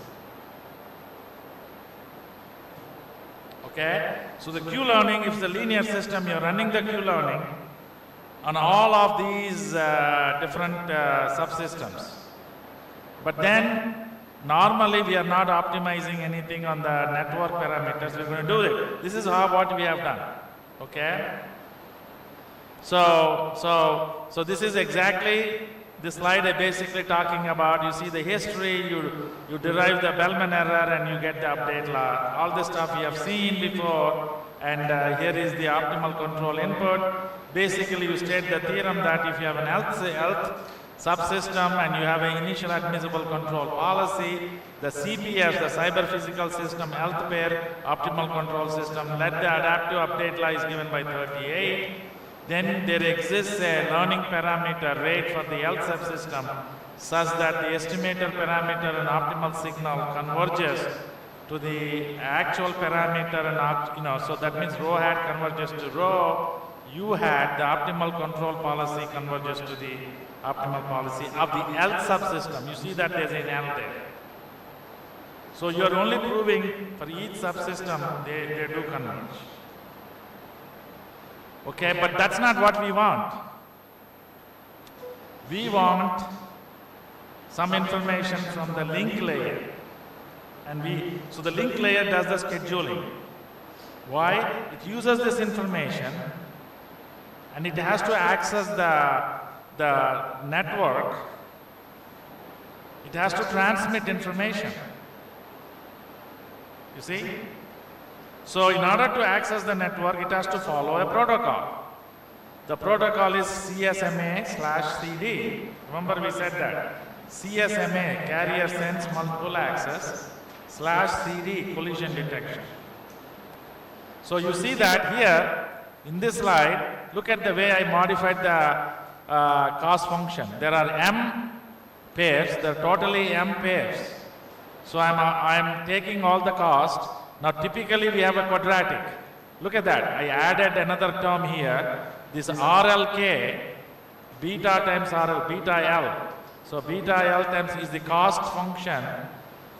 Okay? So the Q-learning, if it's a linear system, you're running the Q-learning on all of these different subsystems. But then, normally we are not optimizing anything on the network parameters. We're going to do it. This is what we have done. Okay? So this is exactly the slide I'm basically talking about. You see the history, you derive the Bellman error, and you get the update law. All this stuff you have seen before, and here is the optimal control input. Basically, you state the theorem that if you have an Lth subsystem and you have an initial admissible control policy, the CPS, the cyber physical system Lth pair optimal control system, let the adaptive update law is given by 38. Then there exists a learning parameter rate for the L subsystem such that the estimator parameter and optimal signal converges to the actual parameter, and so that means rho hat converges to rho, U hat, the optimal control policy converges to the optimal policy of the L subsystem. You see that there's an L there. So you are only proving for each subsystem they do converge. Okay, but that's not what we want. We want some information from the link layer. And so the link layer does the scheduling. Why? It uses this information and it has to access the network. It has to transmit information. You see? So in order to access the network, it has to follow a protocol. The protocol is CSMA/CD. Remember we said that. CSMA, carrier sense multiple access, /CD, collision detection. So you see that here in this slide, look at the way I modified the cost function. There are M pairs, there are totally M pairs. So I'm taking all the cost. Now typically we have a quadratic. Look at that. I added another term here. This RLK, beta times RL, beta L. So beta L times is the cost function.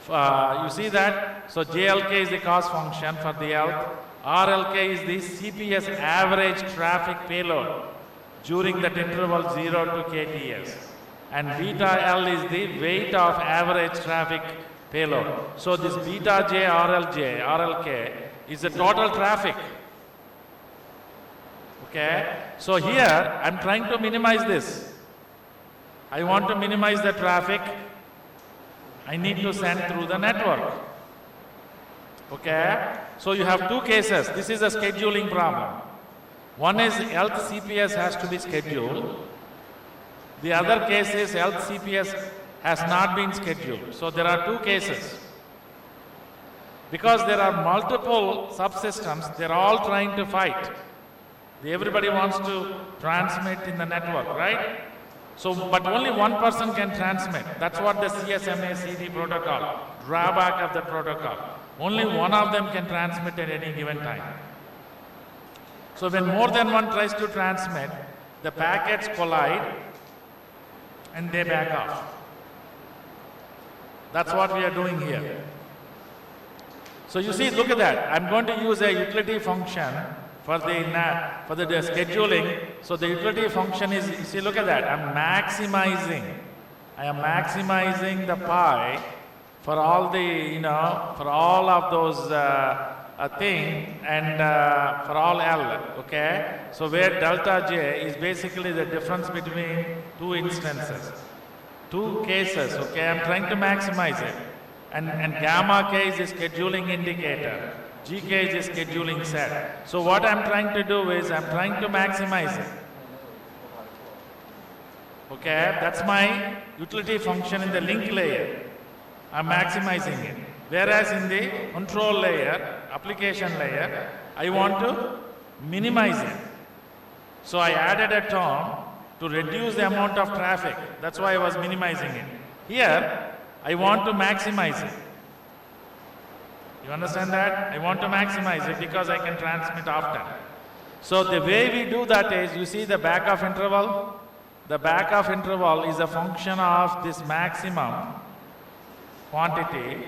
You see that? So JLK is the cost function for the L. RLK is the CPS average traffic payload during that interval 0 to KTS. And beta L is the weight of average traffic payload. So this beta J, RLK is the total traffic. Okay? So here I'm trying to minimize this. I want to minimize the traffic I need to send through the network. Okay? So you have two cases. This is a scheduling problem. One is health CPS has to be scheduled. The other case is health CPS has not been scheduled. So there are two cases. Because there are multiple subsystems, they're all trying to fight. Everybody wants to transmit in the network, right? So, but only one person can transmit. That's what the CSMA CD protocol, drawback of the protocol. Only one of them can transmit at any given time. So when more than one tries to transmit, the packets collide and they back off. That's what we are doing here. So you see, look at that. I'm going to use a utility function for the scheduling. So the utility function is, you see, look at that. I am maximizing the pi for all the, for all of those thing and for all L, okay? So where delta J is basically the difference between two instances, two cases, okay? I'm trying to maximize it. And gamma K is the scheduling indicator. GK is the scheduling set. So what I'm trying to do is I'm trying to maximize it. Okay, that's my utility function in the link layer. I'm maximizing it. Whereas in the control layer, application layer, I want to minimize it. So I added a term to reduce the amount of traffic. That's why I was minimizing it. Here, I want to maximize it. You understand that? I want to maximize it because I can transmit often. So the way we do that is, you see the back off interval? The back off interval is a function of this maximum quantity.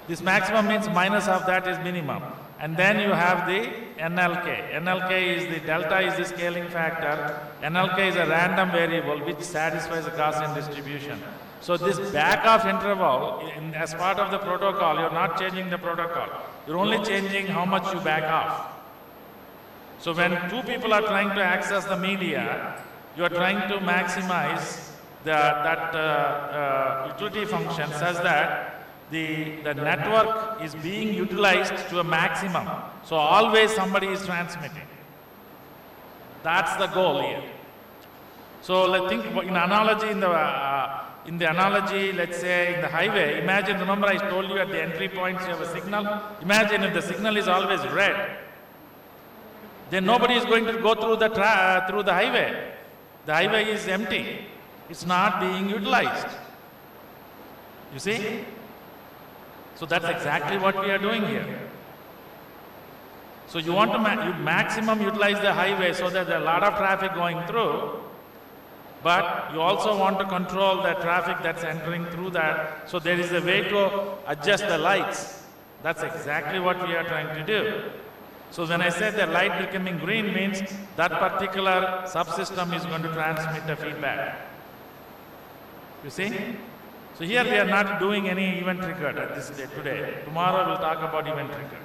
This maximum means minus of that is minimum. And then you have the NLK. NLK is the delta is the scaling factor. NLK is a random variable which satisfies the Gaussian distribution. So this back off interval, as part of the protocol, you're not changing the protocol. You're only changing how much you back off. So when two people are trying to access the media, you're trying to maximize that utility function such that the network is being utilized to a maximum. So always somebody is transmitting. That's the goal here. So let's think in analogy in the analogy, let's say in the highway, imagine, remember I told you at the entry points you have a signal? Imagine if the signal is always red, then nobody is going to go through the highway. The highway is empty. It's not being utilized. You see? So that's exactly what we are doing here. So you want to maximum utilize the highway so that there are a lot of traffic going through, but you also want to control the traffic that's entering through that. So there is a way to adjust the lights. That's exactly what we are trying to do. So when I say the light becoming green means that particular subsystem is going to transmit the feedback. You see? So here we are not doing any event triggered at this day today. Tomorrow we'll talk about event triggered.